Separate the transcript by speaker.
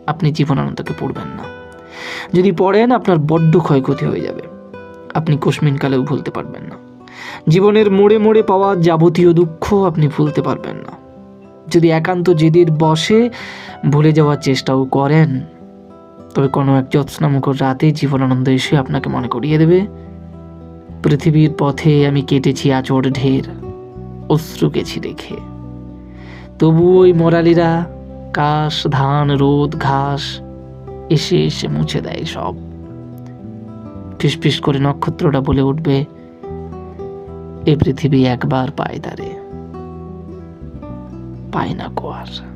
Speaker 1: আপনি জীবনানন্দকে পড়বেন না। যদি পড়েন আপনার বড্ড ক্ষয়ক্ষতি হয়ে যাবে, আপনি কোশমিনকালেও ভুলতে পারবেন না। জীবনের মোড়ে মোড়ে পাওয়া যাবতীয় দুঃখ আপনি ভুলতে পারবেন না। যদি একান্ত জেদের বশে ভুলে যাওয়ার চেষ্টাও করেন, তবে কোনো এক জ্যোৎস্নামুখর রাতে জীবনানন্দ এসে আপনাকে মনে করিয়ে দেবে, পৃথিবীর পথে আমি কেটেছি আচড় ঢের, অশ্রু গেছি রেখে। তবু ওই মরালিরা কাশ, ধান, রোদ, ঘাস এসে এসে মুছে দেয় সব। ফিসফিস করে নক্ষত্রটা বলে উঠবে, এ পৃথিবী একবার পায় তারে, পায় না কো আর।